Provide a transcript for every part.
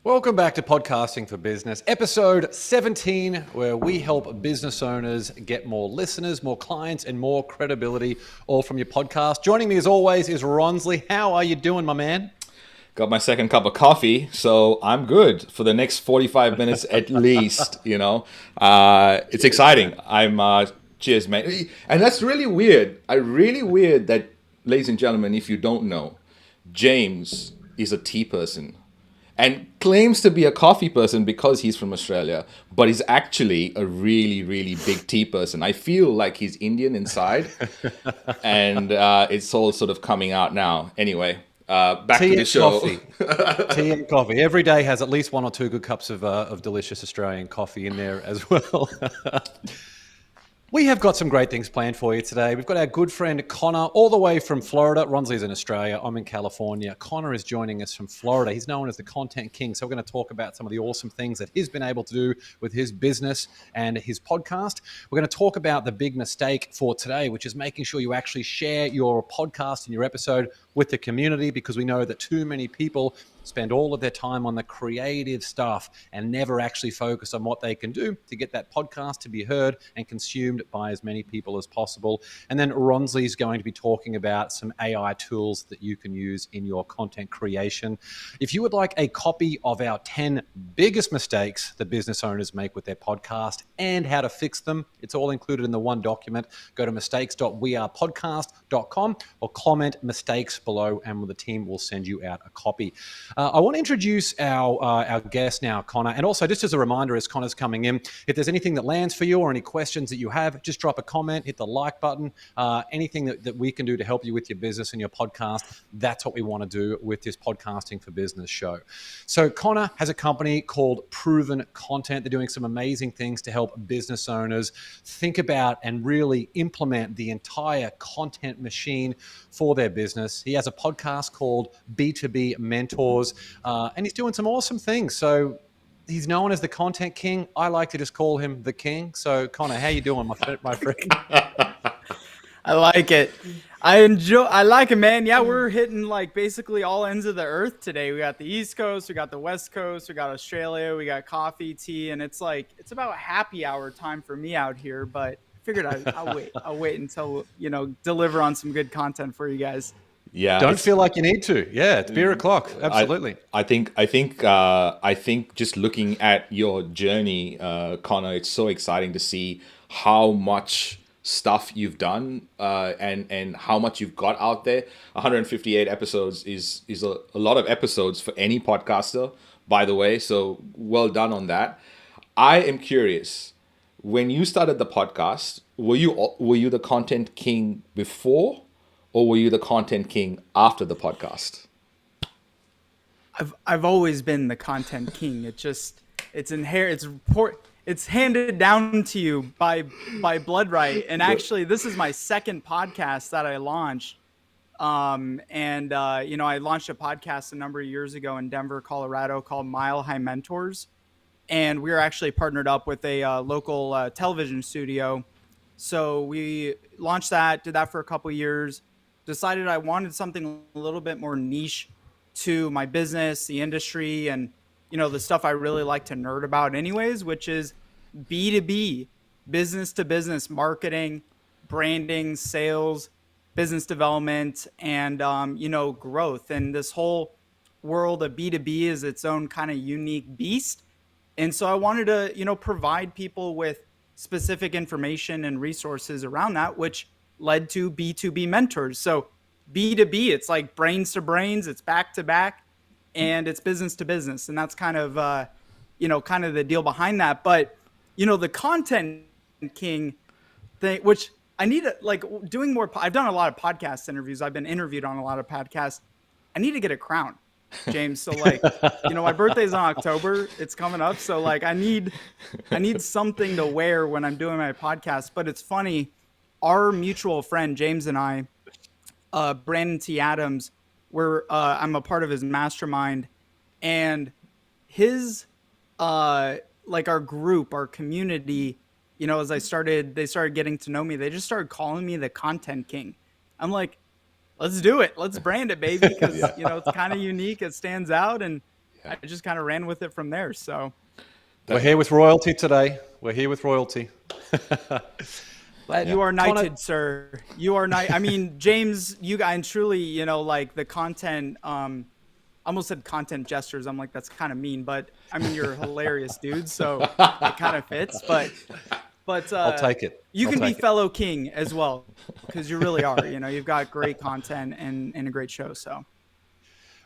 Welcome back to Podcasting for Business, episode 17, where we help business owners get more listeners, more clients, and more credibility, all from your podcast. Joining me as always is Ronsley. How are you doing, my man? Got my second cup of coffee, so I'm good for the next 45 minutes at least, It's exciting. Cheers, man. And that's really weird. Really weird that, ladies and gentlemen, if you don't know, James is a tea person and claims to be a coffee person because he's from Australia, but he's actually a really, really big tea person. I feel like he's Indian inside, and it's all sort of coming out now. Anyway, back Tea to the and show. coffee. Tea and coffee. Every day has at least one or two good cups of delicious Australian coffee in there as well. We have got some great things planned for you today. We've got our good friend Connor all the way from Florida. Ronsley's in Australia. I'm in California. Connor is joining us from Florida. He's known as the Content King. So we're going to talk about some of the awesome things that he's been able to do with his business and his podcast. We're going to talk about the big mistake for today, which is making sure you actually share your podcast and your episode with the community, because we know that too many people spend all of their time on the creative stuff and never actually focus on what they can do to get that podcast to be heard and consumed by as many people as possible. And then Ronsley's going to be talking about some AI tools that you can use in your content creation. If you would like a copy of our 10 biggest mistakes that business owners make with their podcast and how to fix them, it's all included in the one document. Go to mistakes.wearepodcast.com or comment mistakes below, and the team will send you out a copy. I want to introduce our guest now, Connor. And also, just as a reminder, as Connor's coming in, if there's anything that lands for you or any questions that you have, just drop a comment, hit the like button. Anything that we can do to help you with your business and your podcast, that's what we want to do with this Podcasting for Business show. So Connor has a company called Proven Content. They're doing some amazing things to help business owners think about and really implement the entire content machine for their business. He has a podcast called B2B Mentors, and he's doing some awesome things. So he's known as the Content King. I like to just call him the King. So Connor, how you doing, my friend? I like it. I like it, man. Yeah, we're hitting like basically all ends of the earth today. We got the East Coast, we got the West Coast, we got Australia, we got coffee, tea, and it's about happy hour time for me out here. But I figured I'll wait until deliver on some good content for you guys. Yeah, don't feel like you need to. Yeah, it's beer o'clock. Absolutely. I think just looking at your journey, Connor, it's so exciting to see how much stuff you've done and how much you've got out there. 158 episodes is a lot of episodes for any podcaster, by the way. So well done on that. I am curious, when you started the podcast, were you the Content King before, or were you the Content King after the podcast? I've always been the Content King. It's inherent. It's handed down to you by blood right. And actually, this is my second podcast that I launched. I launched a podcast a number of years ago in Denver, Colorado, called Mile High Mentors, and we were actually partnered up with a local television studio. So we launched that, did that for a couple of years. Decided I wanted something a little bit more niche to my business, the industry, and the stuff I really like to nerd about anyways, which is B2B, business to business marketing, branding, sales, business development, and growth. And this whole world of B2B is its own kind of unique beast. And so I wanted to provide people with specific information and resources around that, which led to B2B Mentors. So B2B, it's like brains to brains, it's back to back, and it's business to business. And that's kind of the deal behind that. But the Content King thing, which I need to doing more. I've done a lot of podcast interviews. I've been interviewed on a lot of podcasts. I need to get a crown, James. So my birthday's on October. It's coming up. So I need something to wear when I'm doing my podcast. But it's funny. Our mutual friend, James, and I, Brandon T. Adams, I'm a part of his mastermind, and his, our group, our community, as they started getting to know me, they just started calling me the Content King. I'm like, let's do it. Let's brand it, baby. Because, it's kind of unique. It stands out. And Yeah. I just kind of ran with it from there. So We're here with royalty today. We're here with royalty. you are Connor- knighted, sir. You are knight. I mean, James, you guys, and truly, you know, like the content, I almost said content gestures. I'm like, that's kind of mean, but I mean, you're a hilarious dude. So it kind of fits, but I'll take it. You I'll can be take it. fellow king as well, because you really are. You know, you've got great content and a great show. So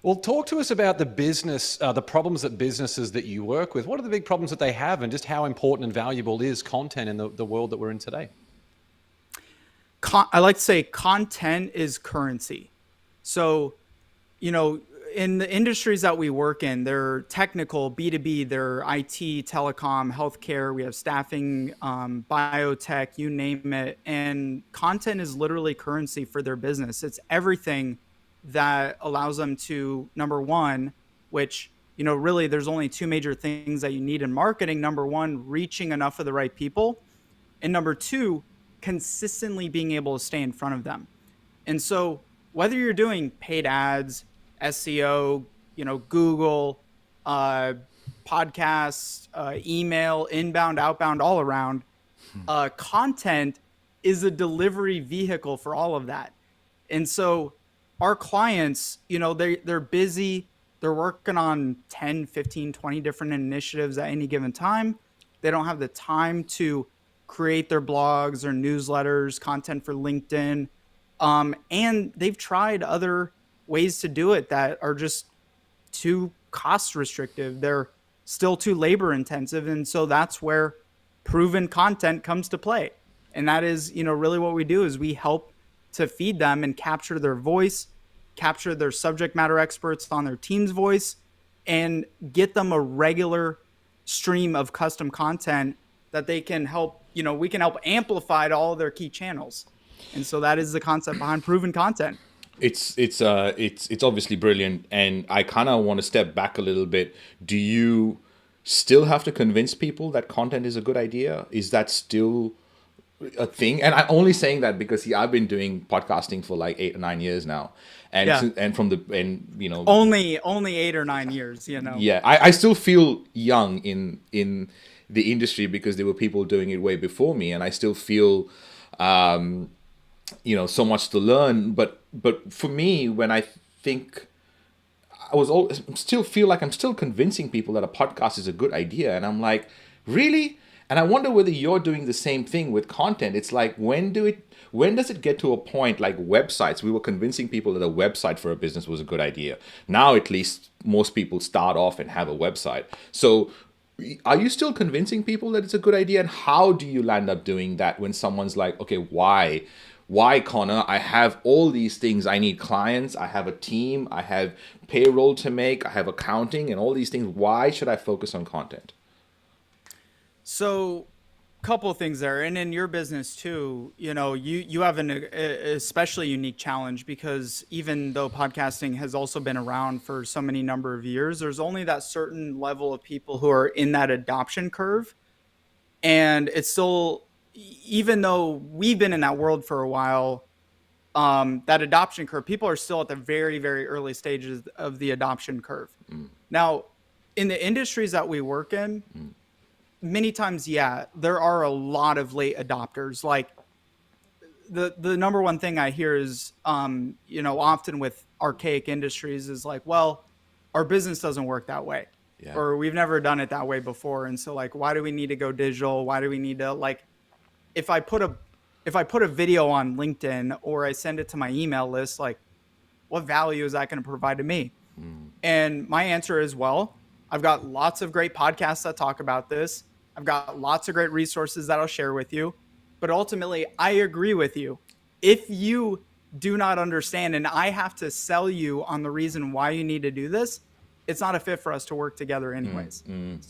Well, talk to us about the business, the problems that businesses that you work with. What are the big problems that they have, and just how important and valuable is content in the world that we're in today? I like to say content is currency. So, you know, in the industries that we work in, they're technical, B2B, they're IT, telecom, healthcare, we have staffing, biotech, you name it. And content is literally currency for their business. It's everything that allows them to, number one, which, you know, really there's only two major things that you need in marketing. Number one, reaching enough of the right people. And number two, consistently being able to stay in front of them. And so whether you're doing paid ads, SEO, you know, Google, podcasts, email, inbound, outbound, all around, content is a delivery vehicle for all of that. And so our clients, you know, they're busy. They're working on 10, 15, 20 different initiatives at any given time. They don't have the time to create their blogs or newsletters, content for LinkedIn. And they've tried other ways to do it that are just too cost restrictive. They're still too labor intensive. And so that's where proven content comes to play. And that is, you know, really what we do is we help to feed them and capture their voice, capture their subject matter experts on their team's voice, and get them a regular stream of custom content that they can help, you know, we can help amplify to all their key channels. And so that is the concept behind proven content. It's obviously brilliant, and I kind of want to step back a little bit. Do you still have to convince people that content is a good idea? Is that still a thing? And I'm only saying that because I've been doing podcasting for like 8 or 9 years now, and Yeah. and you know, Only 8 or 9 years, you know. yeah, I still feel young in the industry because there were people doing it way before me, and I still feel you know, so much to learn. But for me, when I think still feel like I'm still convincing people that a podcast is a good idea, and I'm like, really? And I wonder whether you're doing the same thing with content. It's like, when does it get to a point like websites? We were convincing people that a website for a business was a good idea. Now, at least most people start off and have a website. So are you still convincing people that it's a good idea? And how do you land up doing that when someone's like, okay, why, Connor? I have all these things. I need clients. I have a team. I have payroll to make. I have accounting and all these things. Why should I focus on content? So, couple of things there, and in your business too, you know, you have an especially unique challenge, because even though podcasting has also been around for so many number of years, there's only that certain level of people who are in that adoption curve, and it's still, even though we've been in that world for a while, that adoption curve, people are still at the very, very early stages of the adoption curve. Now, in the industries that we work in, many times, yeah, there are a lot of late adopters. Like the number one thing I hear is, you know, often with archaic industries is like, well, our business doesn't work that way. Yeah. Or we've never done it that way before. And so like, why do we need to go digital? Why do we need to, like, if I put a video on LinkedIn or I send it to my email list, like, what value is that going to provide to me? And my answer is, well, I've got lots of great podcasts that talk about this. I've got lots of great resources that I'll share with you. But ultimately, I agree with you. If you do not understand and I have to sell you on the reason why you need to do this, it's not a fit for us to work together anyways. And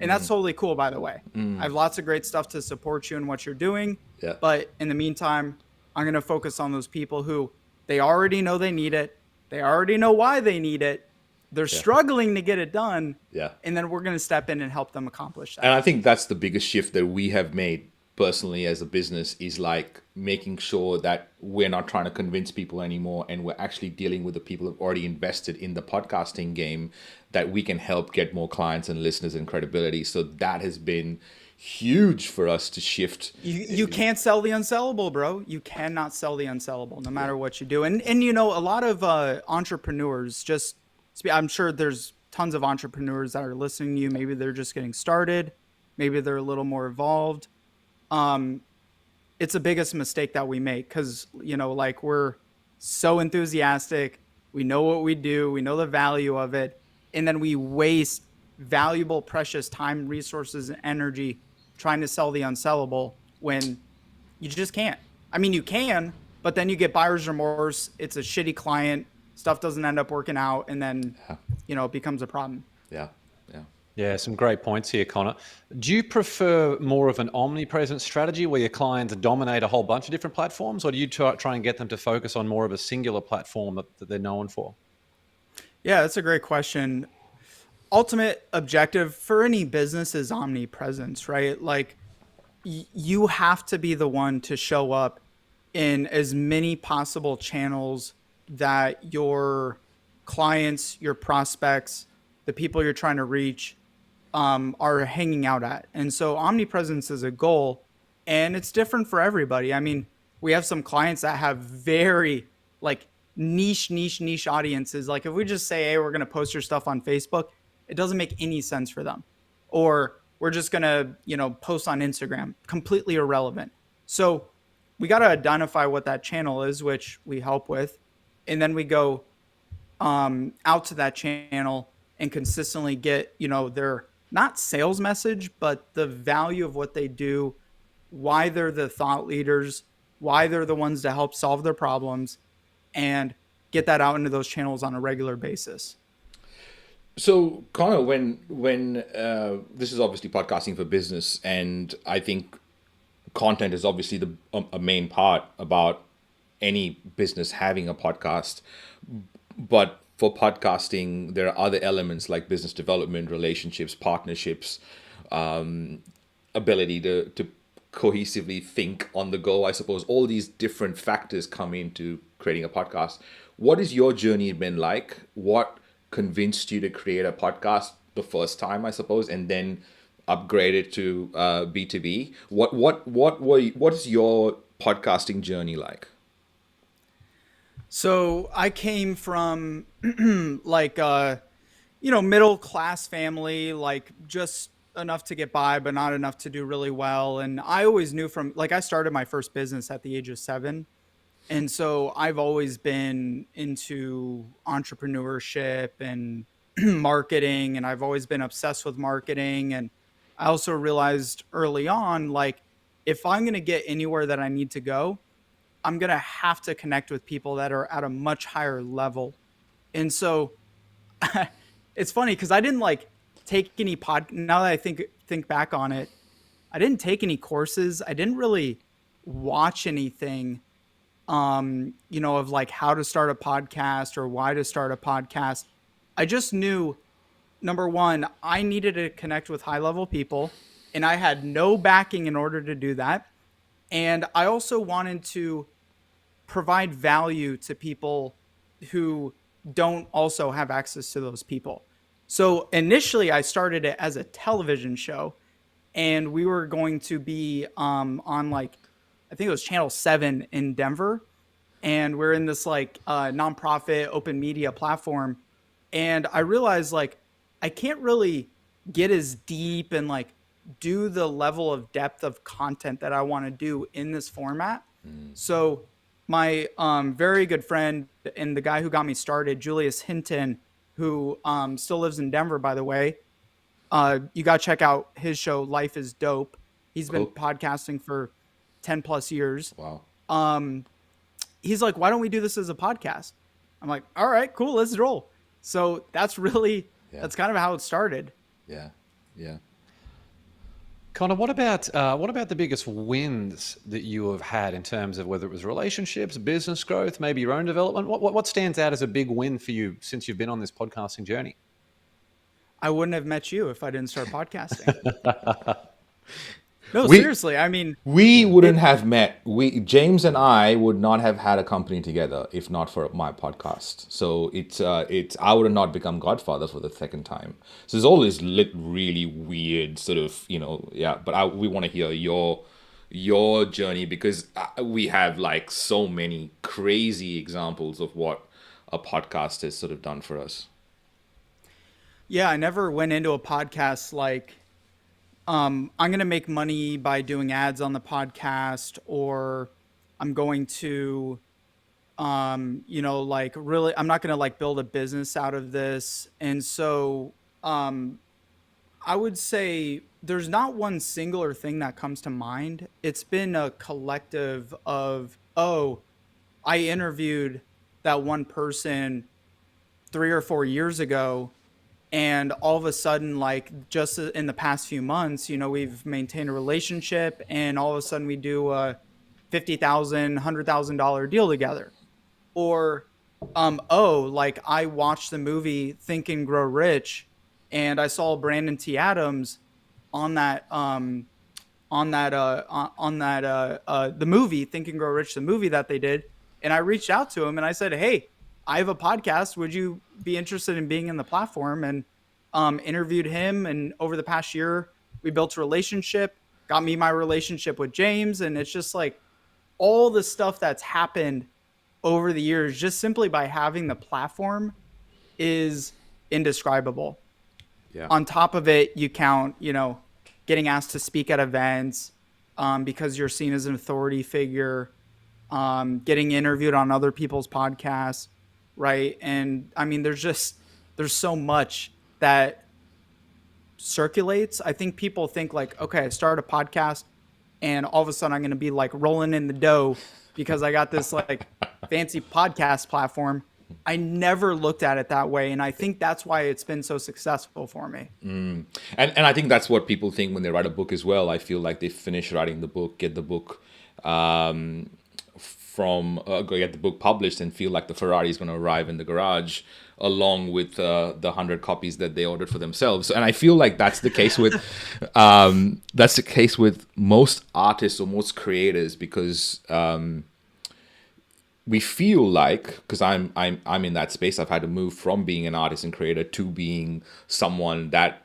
that's totally cool, by the way. I have lots of great stuff to support you in what you're doing. Yeah. But in the meantime, I'm going to focus on those people who they already know they need it. They already know why they need it. They're struggling to get it done. Yeah. And then we're going to step in and help them accomplish that. And I think that's the biggest shift that we have made personally as a business is like making sure that we're not trying to convince people anymore, and we're actually dealing with the people who've already invested in the podcasting game, that we can help get more clients and listeners and credibility. So that has been huge for us to shift. You can't sell the unsellable, bro. You cannot sell the unsellable, no matter what you do. And you know, a lot of entrepreneurs I'm sure there's tons of entrepreneurs that are listening to you. Maybe they're just getting started. Maybe they're a little more evolved. It's the biggest mistake that we make because, you know, like we're so enthusiastic. We know what we do. We know the value of it. And then we waste valuable, precious time, resources, and energy trying to sell the unsellable when you just can't. I mean, you can, but then you get buyer's remorse. It's a shitty client. Stuff doesn't end up working out. And then, you know, it becomes a problem. Yeah. Yeah, some great points here, Connor. Do you prefer more of an omnipresent strategy where your clients dominate a whole bunch of different platforms, or do you try and get them to focus on more of a singular platform that they're known for? Yeah, that's a great question. Ultimate objective for any business is omnipresence, right? Like you have to be the one to show up in as many possible channels that your clients, your prospects, the people you're trying to reach are hanging out at. And so omnipresence is a goal, and it's different for everybody. I mean, we have some clients that have very like niche audiences. Like if we just say, hey, we're going to post your stuff on Facebook, it doesn't make any sense for them. Or we're just going to, you know, post on Instagram, completely irrelevant. So we got to identify what that channel is, which we help with. And then we go out to that channel and consistently get, you know, their not sales message, but the value of what they do, why they're the thought leaders, why they're the ones to help solve their problems, and get that out into those channels on a regular basis. So, Connor, when this is obviously podcasting for business, and I think content is obviously a main part about any business having a podcast, but for podcasting, there are other elements like business development, relationships, partnerships, ability to cohesively think on the go. I suppose all these different factors come into creating a podcast. What has your journey been like? What convinced you to create a podcast the first time, I suppose, and then upgrade it to B2B? What is your podcasting journey like? So I came from like you know, middle class family, like just enough to get by, but not enough to do really well. And I always knew from like I started my first business at the age of 7. And so I've always been into entrepreneurship and marketing, and I've always been obsessed with marketing. And I also realized early on, like, if I'm going to get anywhere that I need to go, I'm going to have to connect with people that are at a much higher level. And so it's funny because I didn't like take any now that I think back on it, I didn't take any courses. I didn't really watch anything, you know, of like how to start a podcast or why to start a podcast. I just knew, number one, I needed to connect with high level people, and I had no backing in order to do that. And I also wanted to provide value to people who don't also have access to those people. So initially I started it as a television show, and we were going to be on like, I think it was Channel 7 in Denver. And we're in this like nonprofit open media platform. And I realized like, I can't really get as deep and like do the level of depth of content that I want to do in this format. So my very good friend and the guy who got me started, Julius Hinton, who still lives in Denver, by the way, you got to check out his show, Life is Dope. He's been podcasting for 10 plus years. Wow. He's like, why don't we do this as a podcast? I'm like, all right, cool, let's roll. So that's really, that's kind of how it started. Yeah. Connor, what about the biggest wins that you have had in terms of whether it was relationships, business growth, maybe your own development? What stands out as a big win for you since you've been on this podcasting journey? I wouldn't have met you if I didn't start podcasting. No, We seriously. I mean, we wouldn't it, have met. We James and I would not have had a company together if not for my podcast. So it's I would have not become Godfather for the second time. So there's all this really weird sort of, yeah. But we want to hear your journey, because we have like so many crazy examples of what a podcast has sort of done for us. yeah, I never went into a podcast like, I'm going to make money by doing ads on the podcast, or I'm going to, like really, I'm not going to like build a business out of this. And so, I would say there's not one singular thing that comes to mind. It's been a collective of, oh, I interviewed that one person 3 or 4 years ago, and all of a sudden, like just in the past few months, we've maintained a relationship, and all of a sudden we do a $50,000, $100,000 deal together. Or oh, like I watched the movie Think and Grow Rich, and I saw Brandon T. Adams on that the movie Think and Grow Rich, the movie that they did. And I reached out to him and I said, hey, I have a podcast, would you be interested in being in the platform? And interviewed him, and over the past year we built a relationship, got me my relationship with James. And it's just like all the stuff that's happened over the years just simply by having the platform is indescribable. Yeah. On top of it, you count, getting asked to speak at events, because you're seen as an authority figure, getting interviewed on other people's podcasts, right? And I mean, there's so much that circulates. I think people think like, okay, I start a podcast and all of a sudden I'm going to be like rolling in the dough because I got this like fancy podcast platform. I never looked at it that way, and I think that's why it's been so successful for me. And I think that's what people think when they write a book as well. I feel like they finish writing the book, get the book get the book published, and feel like the Ferrari is going to arrive in the garage along with the 100 copies that they ordered for themselves. And I feel like that's the case with most artists or most creators, because we feel like, because I'm in that space, I've had to move from being an artist and creator to being someone that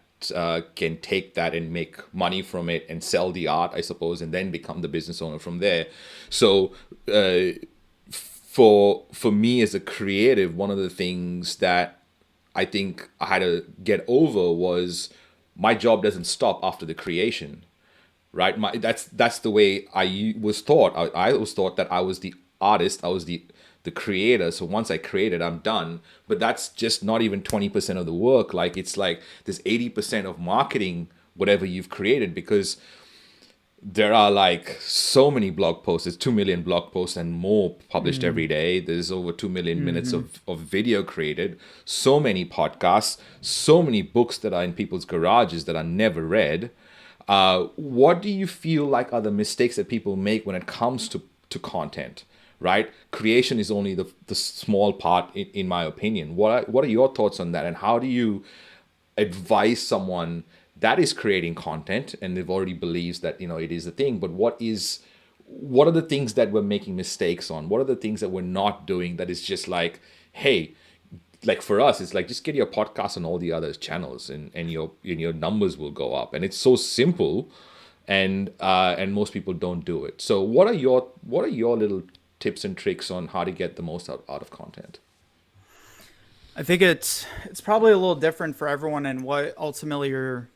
can take that and make money from it and sell the art, I suppose, and then become the business owner from there. So for me as a creative, one of the things that I think I had to get over was my job doesn't stop after the creation, right? That's the way I was taught. I was taught that I was the artist, I was the creator. So once I created, I'm done. But that's just not even 20% of the work. Like it's like there's 80% of marketing whatever you've created, because there are like so many blog posts. There's 2 million blog posts and more published every day. There's over 2 million minutes of video created. So many podcasts, so many books that are in people's garages that are never read. What do you feel like are the mistakes that people make when it comes to content? Right? Creation is only the small part, in my opinion. What are your thoughts on that? And how do you advise someone that is creating content and they've already believes that, it is a thing, but what are the things that we're making mistakes on? What are the things that we're not doing that is just like, hey, like for us, it's like, just get your podcast on all the other channels and your numbers will go up. And it's so simple, and most people don't do it. So what are your little tips and tricks on how to get the most out of content? I think it's probably a little different for everyone and what ultimately you're,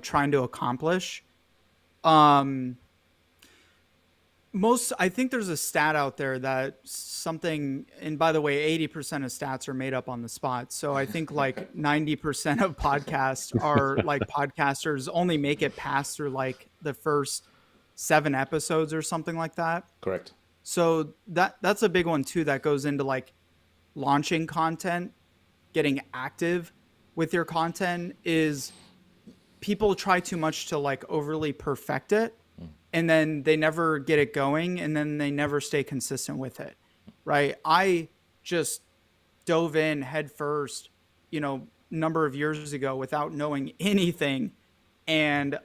trying to accomplish. I think there's a stat out there that something, and by the way, 80% of stats are made up on the spot. So I think like 90% of podcasts are like podcasters only make it past through like the first 7 episodes or something like that. Correct. So that's a big one too, that goes into like launching content, getting active with your content. Is people try too much to like overly perfect it, and then they never get it going, and then they never stay consistent with it, right? I just dove in head first, number of years ago without knowing anything, and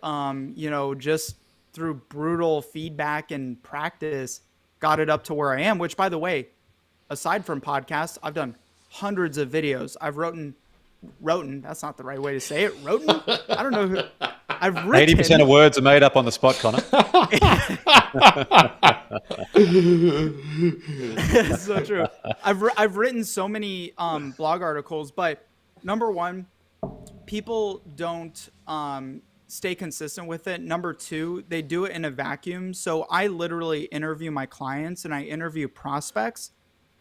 just through brutal feedback and practice, got it up to where I am, which, by the way, aside from podcasts, I've done hundreds of videos. I've written, that's not the right way to say it. Written? I don't know who. I've written. 80% of words are made up on the spot, Connor. It's so true. I've written so many blog articles, but number one, people don't stay consistent with it. Number two, they do it in a vacuum. So I literally interview my clients and I interview prospects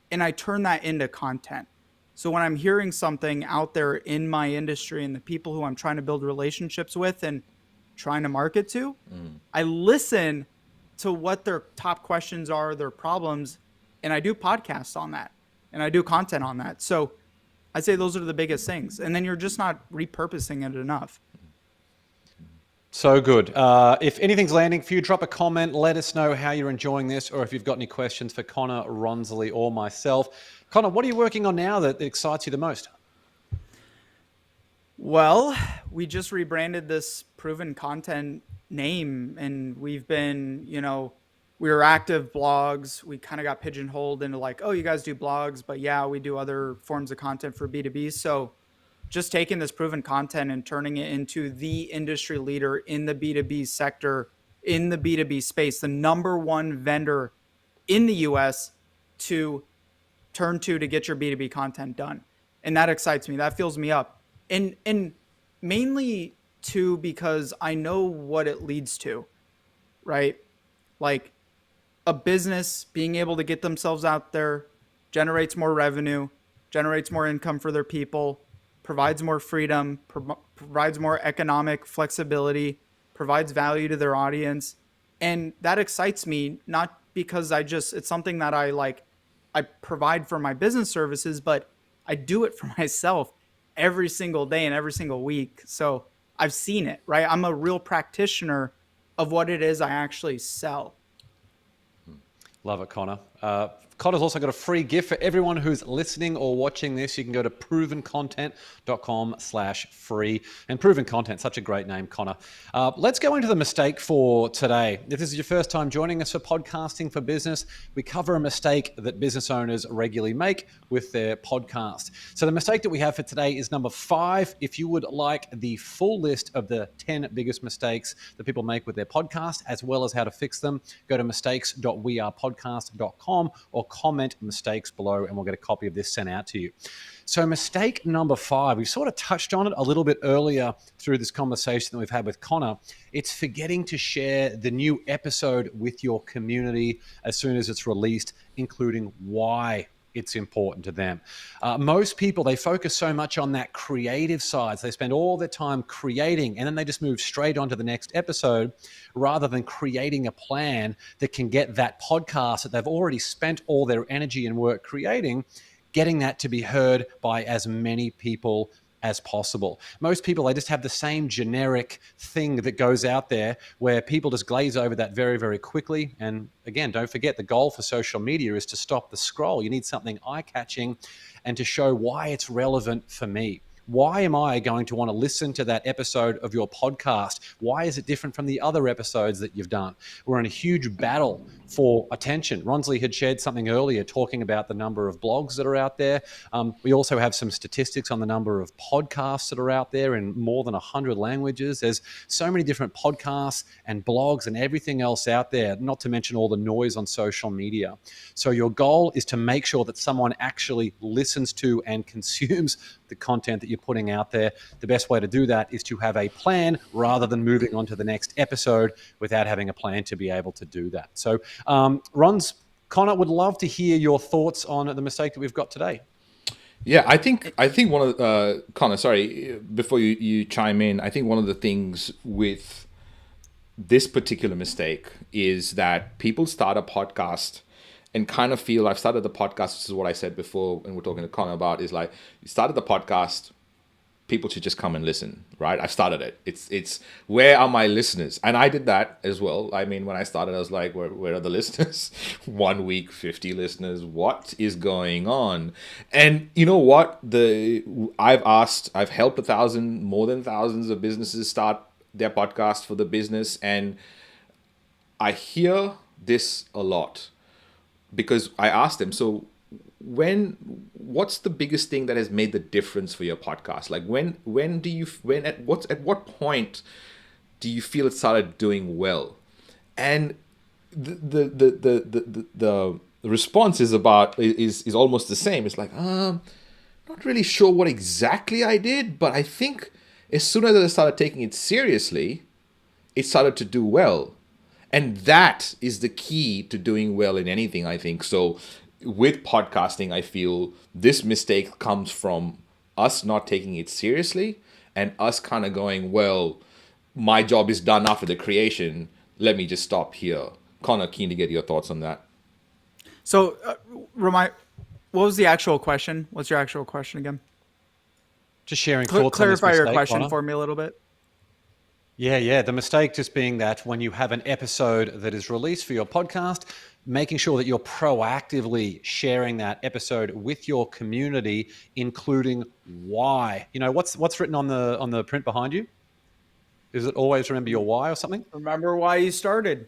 and I turn that into content. So when I'm hearing something out there in my industry and the people who I'm trying to build relationships with and trying to market to, I listen to what their top questions are, their problems, and I do podcasts on that and I do content on that. So I'd say those are the biggest things. And then you're just not repurposing it enough. So good. If anything's landing for you, drop a comment. Let us know how you're enjoying this, or if you've got any questions for Connor, Ronsley, or myself. Connor, what are you working on now that excites you the most? Well, we just rebranded this Proven Content name, and we've been, we were active blogs. We kind of got pigeonholed into like, oh, you guys do blogs, but yeah, we do other forms of content for B2B. So just taking this Proven Content and turning it into the industry leader in the B2B sector, in the B2B space, the number one vendor in the US to turn to get your B2B content done. And that excites me. That fills me up. And mainly too, because I know what it leads to, right? Like a business being able to get themselves out there, generates more revenue, generates more income for their people, provides more freedom, provides more economic flexibility, provides value to their audience. And that excites me, not because it's something that I provide for my business services, but I do it for myself every single day and every single week. So I've seen it, right? I'm a real practitioner of what it is I actually sell. Love it, Connor. Connor's also got a free gift for everyone who's listening or watching this. You can go to provencontent.com/free. And Proven Content, such a great name, Connor. Let's go into the mistake for today. If this is your first time joining us for Podcasting for Business, we cover a mistake that business owners regularly make with their podcast. So the mistake that we have for today is number 5. If you would like the full list of the 10 biggest mistakes that people make with their podcast, as well as how to fix them, go to mistakes.wearepodcast.com or comment mistakes below and we'll get a copy of this sent out to you. So mistake number 5, we've sort of touched on it a little bit earlier through this conversation that we've had with Connor. It's forgetting to share the new episode with your community as soon as it's released, including why it's important to them. Most people, they focus so much on that creative side. So they spend all their time creating and then they just move straight on to the next episode rather than creating a plan that can get that podcast that they've already spent all their energy and work creating, getting that to be heard by as many people as possible. Most people, they just have the same generic thing that goes out there where people just glaze over that very, very quickly. And again, don't forget, the goal for social media is to stop the scroll. You need something eye-catching and to show why it's relevant for me. Why am I going to want to listen to that episode of your podcast? Why is it different from the other episodes that you've done? We're in a huge battle for attention. Ronsley had shared something earlier talking about the number of blogs that are out there. We also have some statistics on the number of podcasts that are out there in more than 100 languages. There's so many different podcasts and blogs and everything else out there, not to mention all the noise on social media. So your goal is to make sure that someone actually listens to and consumes the content that you're putting out there. The best way to do that is to have a plan rather than moving on to the next episode without having a plan to be able to do that. So Connor, would love to hear your thoughts on the mistake that we've got today. Yeah, I think one of the, Connor, sorry, before you chime in, I think one of the things with this particular mistake is that people start a podcast and kind of feel, I've started the podcast, this is what I said before, and we're talking to Connor about, is like, you started the podcast, people should just come and listen, right? I've started it. It's where are my listeners? And I did that as well. I mean, when I started, I was like, where are the listeners? 1 week, 50 listeners. What is going on? And you know what? I've helped more than thousands of businesses start their podcast for the business. And I hear this a lot because I asked them, so what's the biggest thing that has made the difference for your podcast? Like at what point do you feel it started doing well? And the response is almost the same. It's like, not really sure what exactly I did, but I think as soon as I started taking it seriously, it started to do well. And that is the key to doing well in anything, I think. So with podcasting, I feel this mistake comes from us not taking it seriously and us kind of going, well, my job is done after the creation. Let me just stop here. Connor, keen to get your thoughts on that. So, what was the actual question? What's your actual question again? Just sharing thoughts on this Clarify your mistake, question Connor. for me a little bit. Yeah. The mistake just being that when you have an episode that is released for your podcast, making sure that you're proactively sharing that episode with your community, including why. You know, what's written on the print behind you? Is it always remember your why or something? Remember why you started.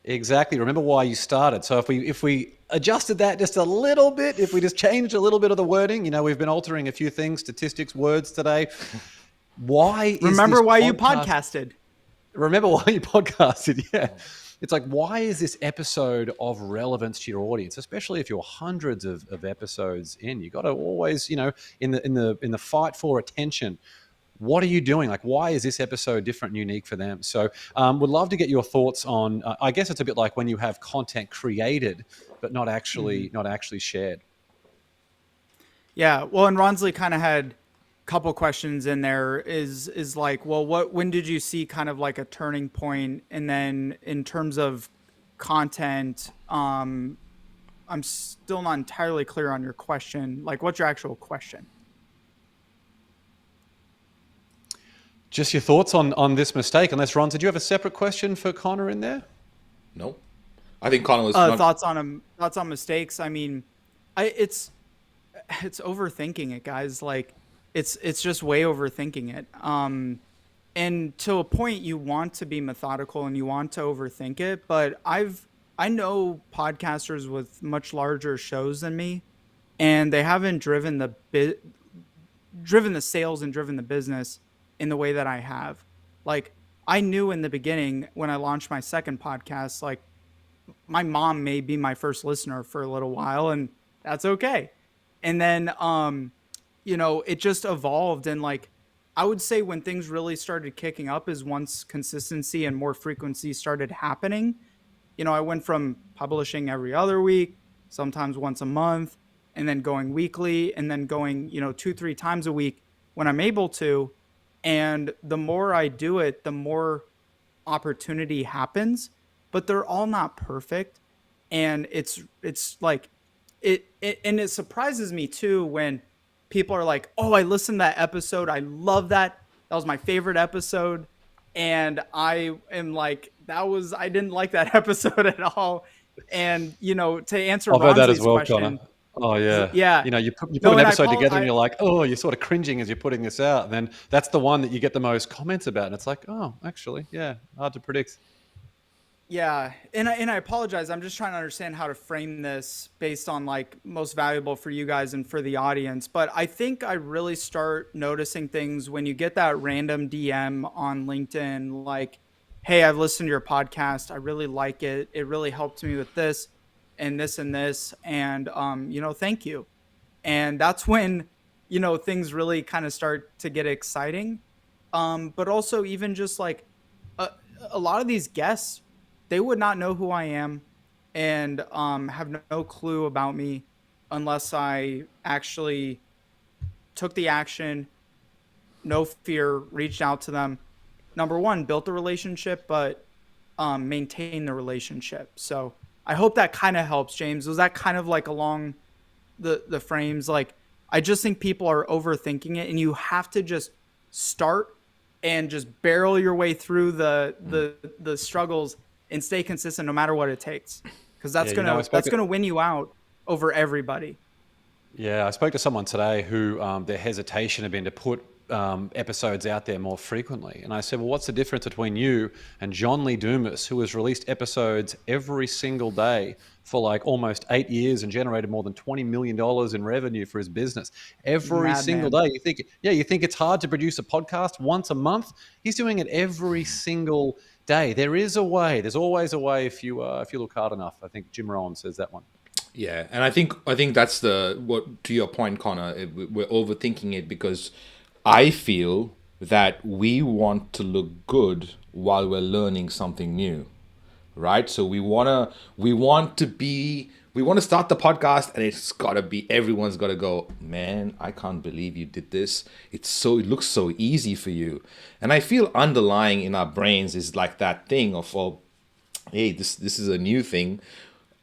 Exactly. Remember why you started. So if we adjusted that just a little bit, if we just changed a little bit of the wording, you know, we've been altering a few things, statistics, words today. Remember why you podcasted. Remember why you podcasted. Yeah. It's like, why is this episode of relevance to your audience, especially if you're hundreds of episodes in? You got to always, you know, in the fight for attention. What are you doing? Like, why is this episode different and unique for them? So would love to get your thoughts on, I guess it's a bit like when you have content created, but not actually shared. Yeah. Well, and Ronsley kind of had a couple questions in there is like, well, when did you see kind of like a turning point? And then in terms of content, I'm still not entirely clear on your question. Like, what's your actual question? Just your thoughts on this mistake. Unless, Ron, did you have a separate question for Connor in there? No, I think Connor was thoughts on mistakes. I mean, it's overthinking it, guys. Like, it's just way overthinking it. And to a point, you want to be methodical and you want to overthink it. But I know podcasters with much larger shows than me, and they haven't driven the sales and driven the business in the way that I have. Like, I knew in the beginning when I launched my second podcast, like, my mom may be my first listener for a little while, and that's okay. And then, you know, it just evolved. And like, I would say when things really started kicking up is once consistency and more frequency started happening. You know, I went from publishing every other week, sometimes once a month, and then going weekly, and then going, you know, 2-3 times a week when I'm able to. And the more I do it, the more opportunity happens, but they're all not perfect. And it's like, and it surprises me too when people are like, oh, I listened to that episode. I love that. That was my favorite episode. And I am like, I didn't like that episode at all. And, you know, to answer I've heard that as Ronsley's well, question, Connor. Oh, yeah. Yeah. You know, you put an episode together and you're like, oh, you're sort of cringing as you're putting this out. And then that's the one that you get the most comments about. And it's like, oh, actually, yeah, hard to predict. Yeah. And I apologize. I'm just trying to understand how to frame this based on like most valuable for you guys and for the audience. But I think I really start noticing things when you get that random DM on LinkedIn, like, hey, I've listened to your podcast. I really like it. It really helped me with this and this and this. And, you know, thank you. And that's when, you know, things really kind of start to get exciting. But also even just like a lot of these guests, they would not know who I am and have no clue about me unless I actually took the action, no fear, reached out to them. Number one, built the relationship, but maintain the relationship. So I hope that kind of helps, James. Was that kind of like along the frames? Like, I just think people are overthinking it, and you have to just start and just barrel your way through the struggles and stay consistent no matter what it takes, because that's gonna win you out over everybody. Yeah, I spoke to someone today who their hesitation had been to put episodes out there more frequently. And I said, well, what's the difference between you and John Lee Dumas, who has released episodes every single day for like almost 8 years and generated more than $20 million in revenue for his business every single day? You think it's hard to produce a podcast once a month? He's doing it every single day. There is a way. There's always a way if you look hard enough. I think Jim Rohn says that one. Yeah, and I think that's what to your point, Connor. We're overthinking it because I feel that we want to look good while we're learning something new, right? So we want to start the podcast, and it's gotta be, everyone's gotta go, man, I can't believe you did this. It looks so easy for you, and I feel underlying in our brains is like that thing of, oh, hey, this is a new thing.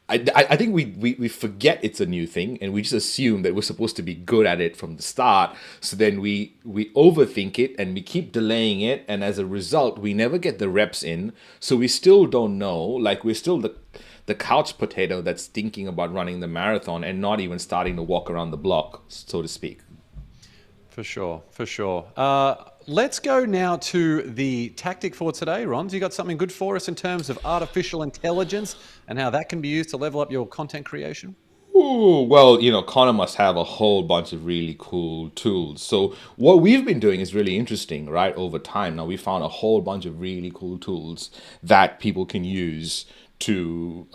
I think we forget it's a new thing, and we just assume that we're supposed to be good at it from the start. So then we overthink it, and we keep delaying it, and as a result, we never get the reps in. So we still don't know. Like, we're still the couch potato that's thinking about running the marathon and not even starting to walk around the block, so to speak. For sure. Let's go now to the tactic for today, Ron. You got something good for us in terms of artificial intelligence and how that can be used to level up your content creation? Ooh, well, Connor must have a whole bunch of really cool tools. So what we've been doing is really interesting, right? Over time, now we found a whole bunch of really cool tools that people can use to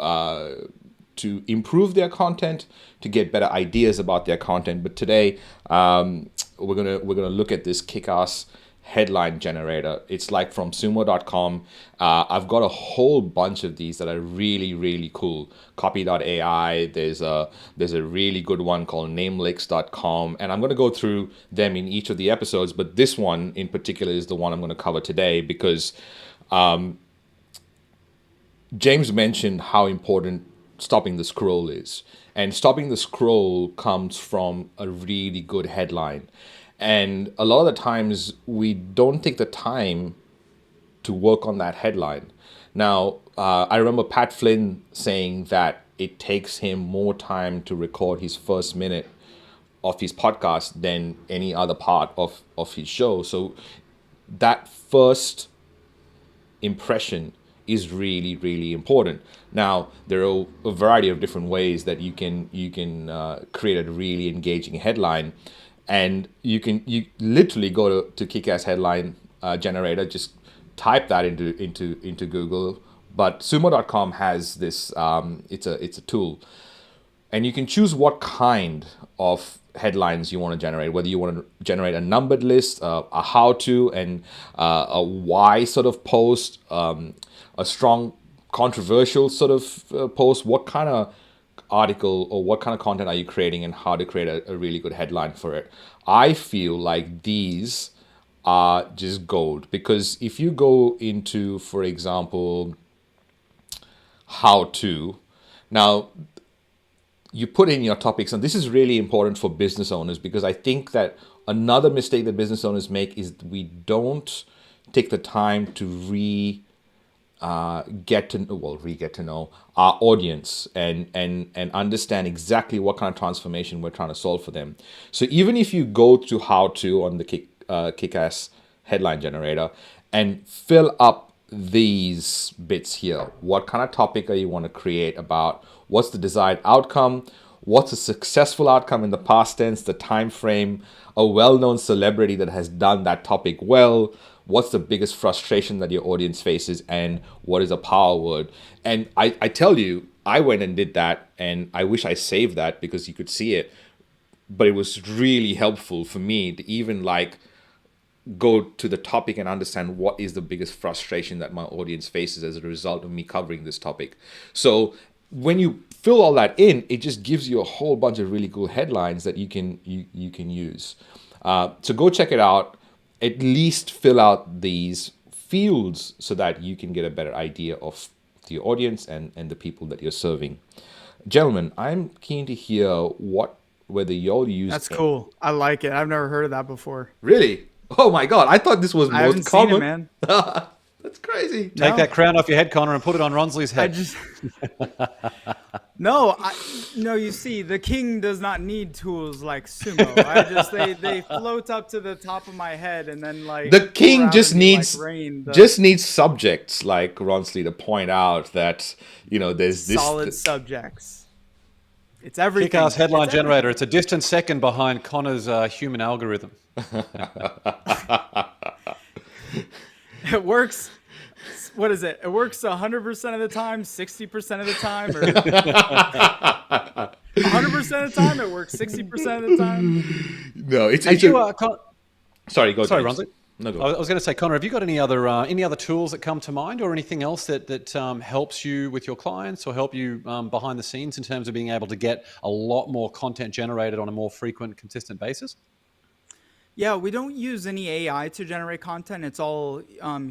improve their content, to get better ideas about their content. But today, we're gonna look at this kick-ass headline generator. It's like from sumo.com. I've got a whole bunch of these that are really, really cool. Copy.ai. There's a really good one called namelicks.com, and I'm going to go through them in each of the episodes. But this one in particular is the one I'm going to cover today because James mentioned how important stopping the scroll is, and stopping the scroll comes from a really good headline. And a lot of the times we don't take the time to work on that headline. Now, I remember Pat Flynn saying that it takes him more time to record his first minute of his podcast than any other part of his show. So that first impression is really, really important. Now, there are a variety of different ways that you can create a really engaging headline. And you literally go to Kick-Ass Headline Generator, just type that into Google. But sumo.com has this, it's a tool. And you can choose what kind of headlines you want to generate, whether you want to generate a numbered list, a how-to, and a why sort of post, a strong controversial sort of post. What kind of article or what kind of content are you creating, and how to create a really good headline for it. I feel like these are just gold, because if you go into, for example, how to, now you put in your topics, and this is really important for business owners, because I think that another mistake that business owners make is we don't take the time to get to know our audience and understand exactly what kind of transformation we're trying to solve for them. So even if you go to how to on the Kick-Ass Headline Generator and fill up these bits here, what kind of topic are you want to create about? What's the desired outcome? What's a successful outcome in the past tense, the time frame, a well-known celebrity that has done that topic well? What's the biggest frustration that your audience faces, and what is a power word? And I tell you, I went and did that, and I wish I saved that because you could see it. But it was really helpful for me to even go to the topic and understand what is the biggest frustration that my audience faces as a result of me covering this topic. So when you fill all that in, it just gives you a whole bunch of really cool headlines that you can use. So go check it out. At least fill out these fields so that you can get a better idea of the audience and the people that you're serving. Gentlemen, I'm keen to hear whether y'all use. That's cool. I like it. I've never heard of that before. Really? Oh my God! I thought this was I most common. Seen it, man. That's crazy. Take that crown off your head, Connor, and put it on Ronsley's head. No, no. You see, the king does not need tools like sumo. They float up to the top of my head and then like The pour king out of me like rain. just needs subjects like Ronsley to point out that there's this. Solid subjects. It's everything. Kick-ass headline It's generator. It's a distant second behind Connor's human algorithm. It works. What is it? It works 100% of the time, 60% of the time, or 100% of the time. It works 60% of the time. No, it's And you, sorry, go. sorry, James. Ronsley. No, go. I was going to say, Connor, have you got any other tools that come to mind, or anything else that helps you with your clients, or help you behind the scenes in terms of being able to get a lot more content generated on a more frequent, consistent basis? Yeah, we don't use any AI to generate content. It's all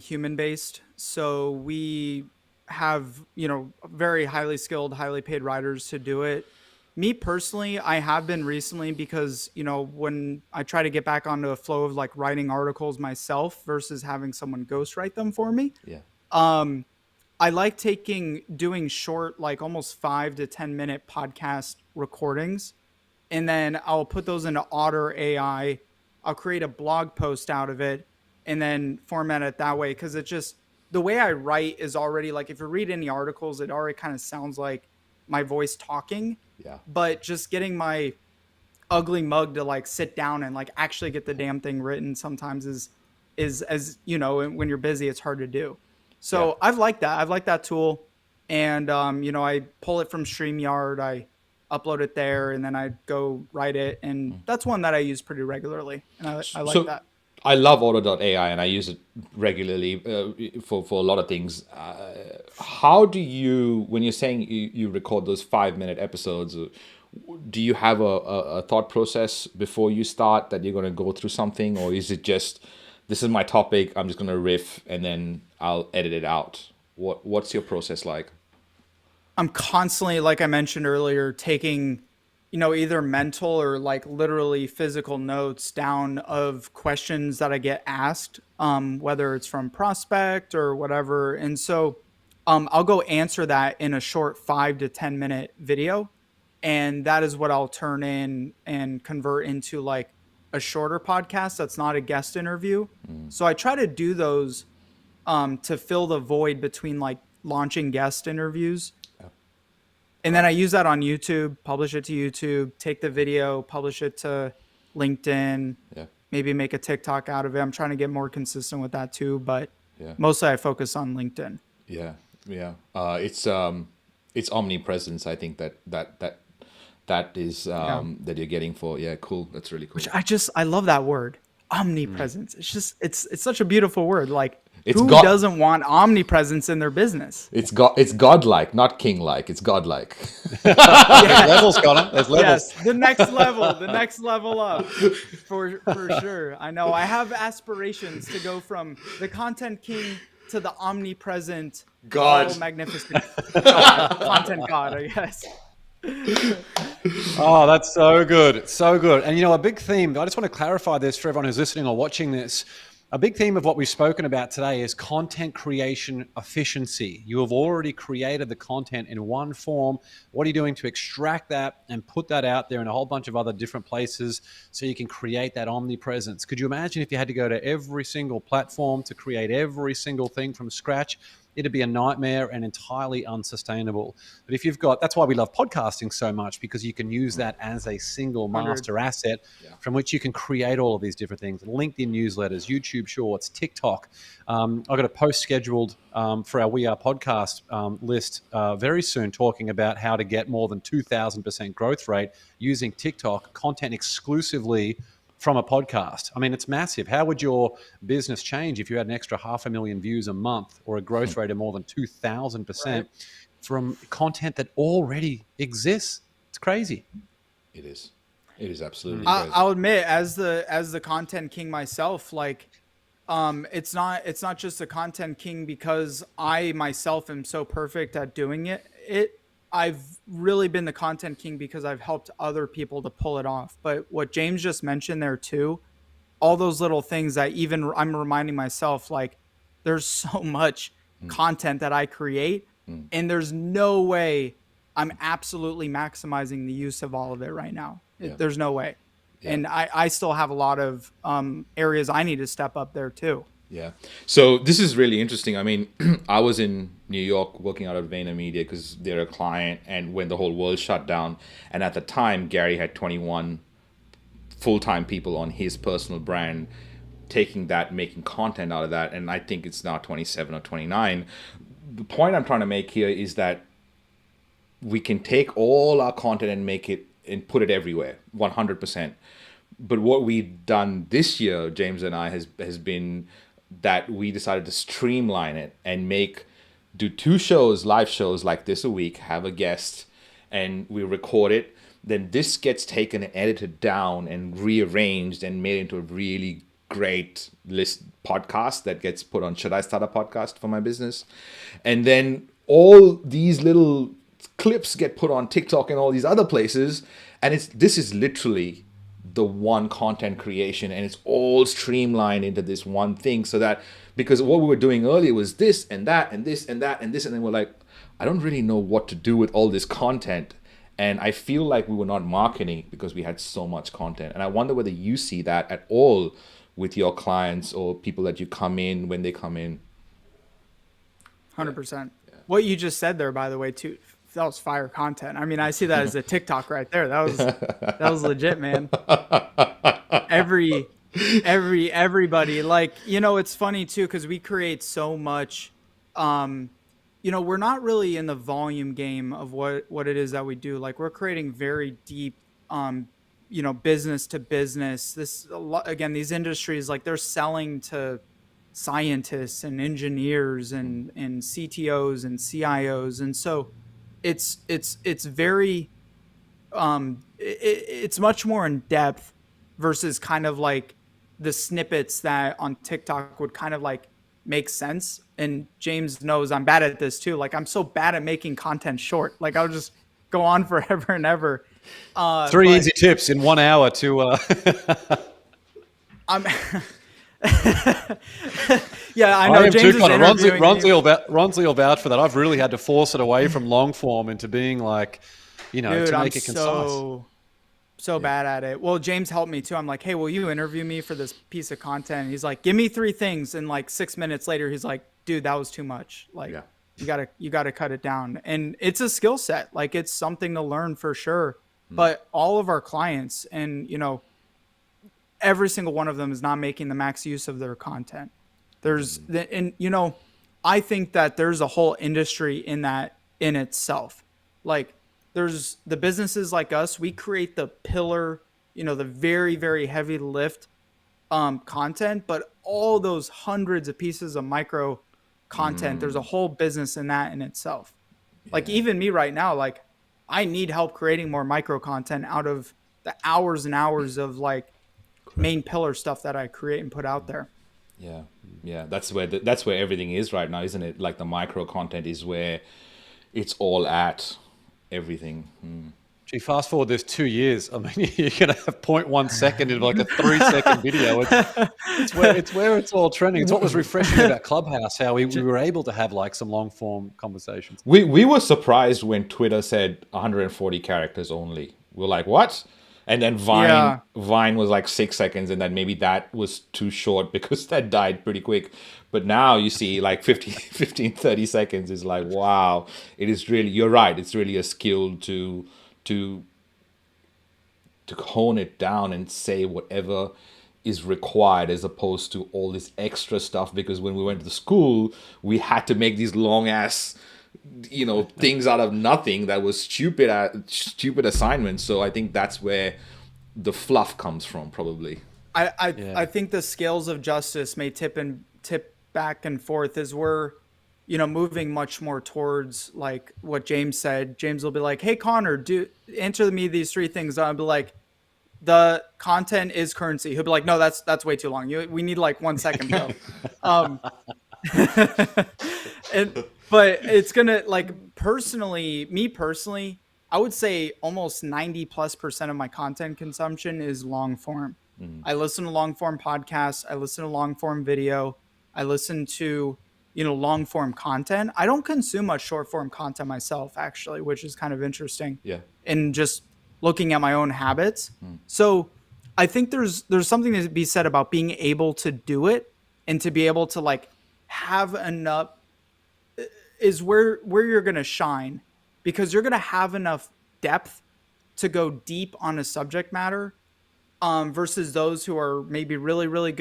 human based. So we have, very highly skilled, highly paid writers to do it. Me personally, I have been recently because, when I try to get back onto a flow of like writing articles myself versus having someone ghostwrite them for me. Yeah. I like doing short, like almost 5 to 10 minute podcast recordings. And then I'll put those into Otter AI. I'll create a blog post out of it and then format it that way. Cause the way I write is already like, if you read any articles, it already kind of sounds like my voice talking. Yeah. But just getting my ugly mug to like sit down and like actually get the damn thing written sometimes is as when you're busy, it's hard to do. So Yeah. I've liked that tool. And, I pull it from StreamYard. I upload it there and then I go write it. And that's one that I use pretty regularly. And I like So that. I love Auto.ai and I use it regularly for a lot of things. How do you, when you're saying you record those 5-minute episodes, do you have a thought process before you start that you're going to go through something, or is it just, this is my topic, I'm just going to riff and then I'll edit it out? What's your process like? I'm constantly, like I mentioned earlier, taking, either mental or like literally physical notes down of questions that I get asked, whether it's from prospect or whatever. And so I'll go answer that in a short 5 to 10 minute video. And that is what I'll turn in and convert into like a shorter podcast that's not a guest interview. So I try to do those to fill the void between like launching guest interviews. And then I use that on YouTube, publish it to YouTube, take the video, publish it to LinkedIn, maybe make a TikTok out of it. I'm trying to get more consistent with that too, but mostly I focus on LinkedIn. Yeah. It's omnipresence. I think that is that you're getting for. Yeah, cool. That's really cool. Which I love that word, omnipresence. It's just it's such a beautiful word. Like, who God, doesn't want omnipresence in their business? It's godlike, not king-like. It's godlike. There's levels, Connor. There's levels. Yes, the next level up, for sure. I know. I have aspirations to go from the content king to the omnipresent, God, all magnificent content god, I guess. Oh, that's so good. So good. And a big theme, I just want to clarify this for everyone who's listening or watching this. A big theme of what we've spoken about today is content creation efficiency. You have already created the content in one form. What are you doing to extract that and put that out there in a whole bunch of other different places so you can create that omnipresence? Could you imagine if you had to go to every single platform to create every single thing from scratch? It'd be a nightmare and entirely unsustainable. But if you've got, that's why we love podcasting so much, because you can use that as a single master asset from which you can create all of these different things. LinkedIn newsletters, YouTube Shorts, TikTok. I've got a post scheduled for our We Are podcast list very soon, talking about how to get more than 2,000% growth rate using TikTok content exclusively from a podcast. I mean, it's massive. How would your business change if you had an extra 500,000 views a month or a growth rate of more than 2,000% from content that already exists? It's crazy. It is. It is absolutely crazy. crazy. I'll admit, as the content king myself, like, it's not just a content king because I myself am so perfect at doing it. I've really been the content king because I've helped other people to pull it off. But what James just mentioned there too, all those little things that even I'm reminding myself, like, there's so much content that I create and there's no way I'm absolutely maximizing the use of all of it right now. Yeah. There's no way. Yeah. And I still have a lot of areas I need to step up there too. Yeah. So this is really interesting. I mean, I was in New York working out at VaynerMedia because they're a client, and when the whole world shut down, and at the time Gary had 21 full-time people on his personal brand, taking that, making content out of that, and I think it's now 27 or 29. The point I'm trying to make here is that we can take all our content and make it and put it everywhere, 100%. But what we've done this year, James and I, has been that we decided to streamline it and do 2 shows, live shows like this a week, have a guest, and we record it. Then this gets taken and edited down and rearranged and made into a really great list podcast that gets put on Should I Start a Podcast for My Business? And then all these little clips get put on TikTok and all these other places. And this is literally the one content creation, and it's all streamlined into this one thing, so that, because what we were doing earlier was this and that and this and that and this, and then we're like, I don't really know what to do with all this content. And I feel like we were not marketing because we had so much content. And I wonder whether you see that at all with your clients or people that you come in when they come in. 100%. What you just said there, by the way, too, that was fire content. I mean, I see that as a TikTok right there. That was legit, man. Everybody, like, you know, it's funny too, because we create so much. You know, we're not really in the volume game of what it is that we do. Like, we're creating very deep, you know, business to business. Again, these industries, like, they're selling to scientists and engineers and CTOs and CIOs, and so it's very it's much more in depth versus kind of like the snippets that on TikTok would kind of like make sense. And James knows I'm bad at this too. Like, I'm so bad at making content short. Like, I'll just go on forever and ever. 3 easy tips in 1 hour to I'm yeah, I know. I am James too, is Connor. interviewing Ronsley will vouch for that. I've really had to force it away from long form into being like, you know, Dude, to make I'm it concise. So bad at it. Well, James helped me too. I'm like, hey, will you interview me for this piece of content? And he's like, give me 3 things. And like 6 minutes later, he's like, dude, that was too much. Like, you gotta cut it down. And it's a skill set. Like, it's something to learn for sure. But all of our clients, and you know, every single one of them is not making the max use of their content. And you know, I think that there's a whole industry in that in itself. Like, there's the businesses like us, we create the pillar, you know, the very, very heavy lift content, but all those hundreds of pieces of micro content, there's a whole business in that in itself. Like, even me right now, like, I need help creating more micro content out of the hours and hours of like main pillar stuff that I create and put out there. Yeah, that's where everything is right now, isn't it? Like, the micro content is where it's all at. Everything. Gee, fast forward this 2 years. I mean, you're going to have 0.1 second in like a 3-second video. It's where it's all trending. It's what was refreshing about Clubhouse, how we were able to have like some long form conversations. We were surprised when Twitter said 140 characters only. We were like, what? And then Vine was like 6 seconds, and then maybe that was too short because that died pretty quick. But now you see like 15, 30 seconds is like, wow. It is really, you're right. It's really a skill to hone it down and say whatever is required, as opposed to all this extra stuff. Because when we went to school, we had to make these long ass, you know, things out of nothing that was stupid assignments. So I think that's where the fluff comes from, probably. I think the scales of justice may tip back and forth as we're, you know, moving much more towards like what James said. James will be like, hey, Connor, answer me these 3 things. I'll be like, the content is currency. He'll be like, no, that's way too long. We need like 1 second, bro. But it's gonna, like, me personally, I would say almost 90+% of my content consumption is long form. I listen to long form podcasts. I listen to long form video. I listen to, long form content. I don't consume much short form content myself, actually, which is kind of interesting. Yeah. And just looking at my own habits. So I think there's something to be said about being able to do it and to be able to like have enough is where you're going to shine, because you're going to have enough depth to go deep on a subject matter, versus those who are maybe really, really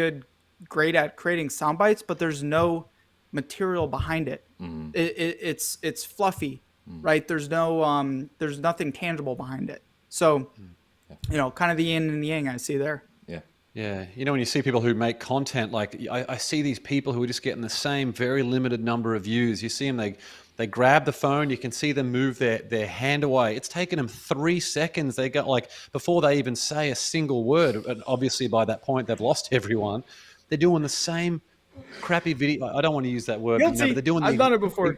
great at creating sound bites, but there's no material behind it. It's fluffy, right? There's nothing tangible behind it. So, kind of the yin and the yang I see there. Yeah. Yeah, when you see people who make content, like I see these people who are just getting the same very limited number of views. You see them, they grab the phone, you can see them move their hand away. It's taken them 3 seconds. They got before they even say a single word, and obviously by that point they've lost everyone. They're doing the same crappy video. I don't want to use that word. Guilty. But they're doing I've done it before.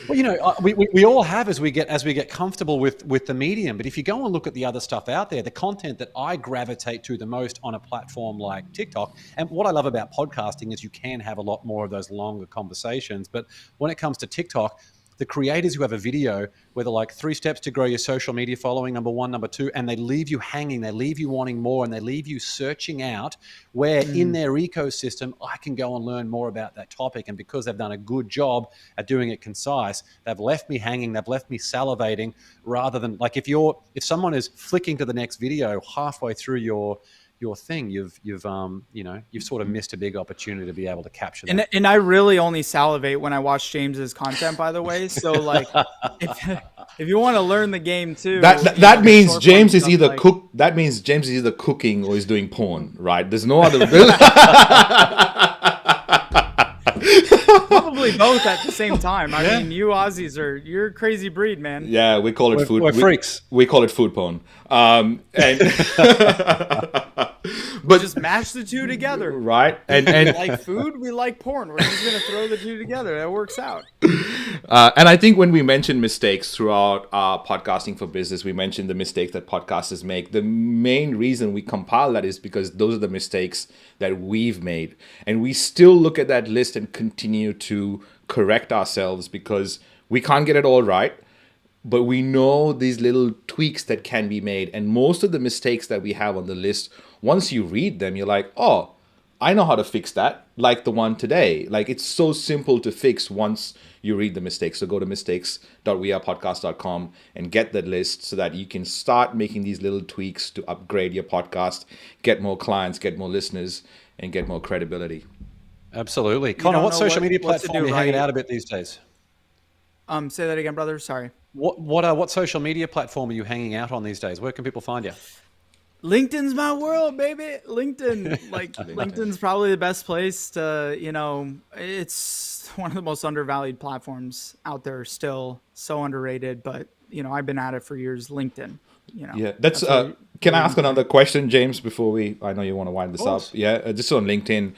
Well, we all have as we get comfortable with the medium. But if you go and look at the other stuff out there, the content that I gravitate to the most on a platform like TikTok, and what I love about podcasting is you can have a lot more of those longer conversations. But when it comes to TikTok, the creators who have a video where they're like 3 steps to grow your social media following, number 1, number 2, and they leave you hanging, they leave you wanting more, and they leave you searching out where in their ecosystem I can go and learn more about that topic. And because they've done a good job at doing it concise, they've left me hanging, they've left me salivating, rather than like if someone is flicking to the next video halfway through your thing, you've sort of missed a big opportunity to be able to capture that. And I really only salivate when I watch James's content, by the way. So like, if you want to learn the game too, that means James is either cook. That means James is either cooking or is doing porn, right? There's no other. Probably both at the same time. I mean, you Aussies you're a crazy breed, man. Yeah, we call it food. We're freaks. We call it food porn. And but just mash the two together, right? And we like food, we like porn. We're just gonna throw the two together. That works out. And I think when we mention mistakes throughout podcasting for business, we mention the mistakes that podcasters make. The main reason we compile that is because those are the mistakes that we've made, and we still look at that list and continue to correct ourselves because we can't get it all right. But we know these little tweaks that can be made. And most of the mistakes that we have on the list, once you read them, you're like, oh, I know how to fix that. Like the one today. Like it's so simple to fix once you read the mistakes. So go to mistakes.wearepodcast.com and get that list so that you can start making these little tweaks to upgrade your podcast, get more clients, get more listeners, and get more credibility. Absolutely. Connor, what social media platform are you hanging out a bit these days? Say that again, brother. Sorry. What social media platform are you hanging out on these days? Where can people find you? LinkedIn's my world, baby. LinkedIn's probably the best place to, it's one of the most undervalued platforms out there still. So underrated, but I've been at it for years. LinkedIn, Yeah, that's can I ask another question, James, before I know you want to wind this up. Yeah, just on LinkedIn,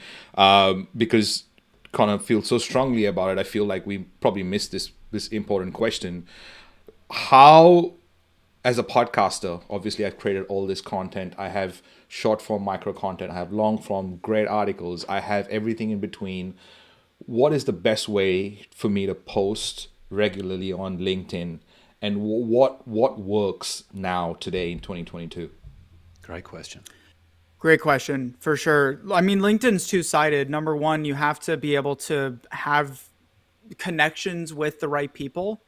because Connor feels so strongly about it. I feel like we probably missed this important question. How, as a podcaster, obviously I've created all this content. I have short form micro content. I have long form great articles. I have everything in between. What is the best way for me to post regularly on LinkedIn? And what works now today in 2022? Great question. Great question, for sure. I mean, LinkedIn's two-sided. Number one, you have to be able to have connections with the right people.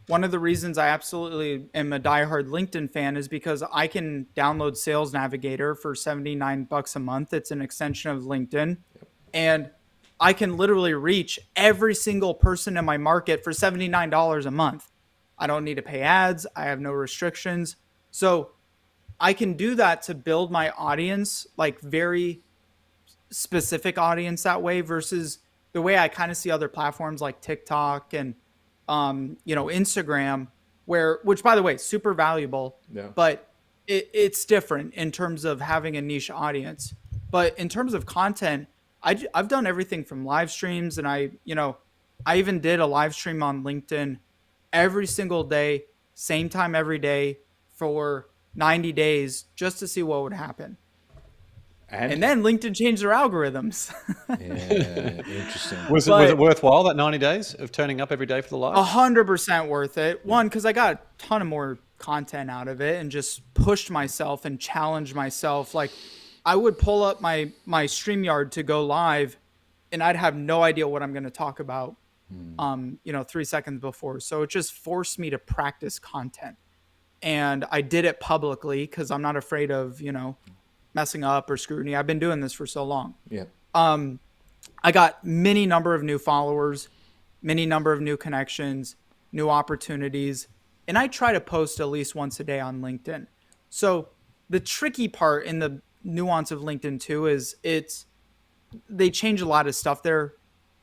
One of the reasons I absolutely am a diehard LinkedIn fan is because I can download Sales Navigator for $79 a month. It's an extension of LinkedIn. And I can literally reach every single person in my market for $79 a month. I don't need to pay ads. I have no restrictions. So I can do that to build my audience, like very specific audience that way, versus the way I kind of see other platforms like TikTok and Instagram, which by the way, super valuable, but it's different in terms of having a niche audience. But in terms of content, I've done everything from live streams, and I even did a live stream on LinkedIn every single day, same time every day for 90 days, just to see what would happen. And then LinkedIn changed their algorithms. Yeah, interesting. Was it worthwhile, that 90 days of turning up every day for the live? 100% worth it. One, because I got a ton of more content out of it and just pushed myself and challenged myself. Like, I would pull up my StreamYard to go live, and I'd have no idea what I'm going to talk about, 3 seconds before. So it just forced me to practice content. And I did it publicly because I'm not afraid of, messing up or scrutiny. I've been doing this for so long. Yeah. I got many number of new followers, many number of new connections, new opportunities, and I try to post at least once a day on LinkedIn. So the tricky part in the nuance of LinkedIn too is they change a lot of stuff there,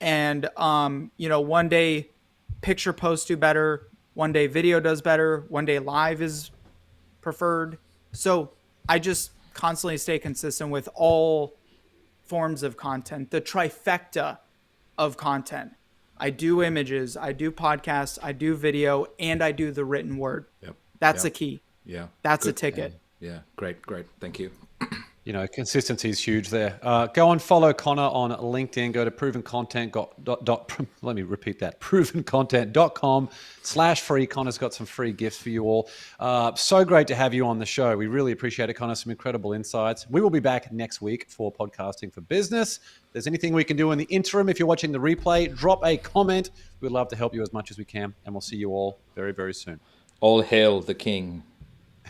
and one day picture posts do better, one day video does better, one day live is preferred. So I just constantly stay consistent with all forms of content, the trifecta of content. I do images, I do podcasts, I do video, and I do the written word. Yep. That's a key. Yeah. That's Good. a ticket. Yeah. Great. Thank you. Consistency is huge there. Go and follow Connor on LinkedIn. Go to let me repeat that, provencontent.com/free. Connor's got some free gifts for you all. So great to have you on the show. We really appreciate it, Connor. Some incredible insights. We will be back next week for Podcasting for Business. If there's anything we can do in the interim, if you're watching the replay, drop a comment. We'd love to help you as much as we can. And we'll see you all very, very soon. All hail the king.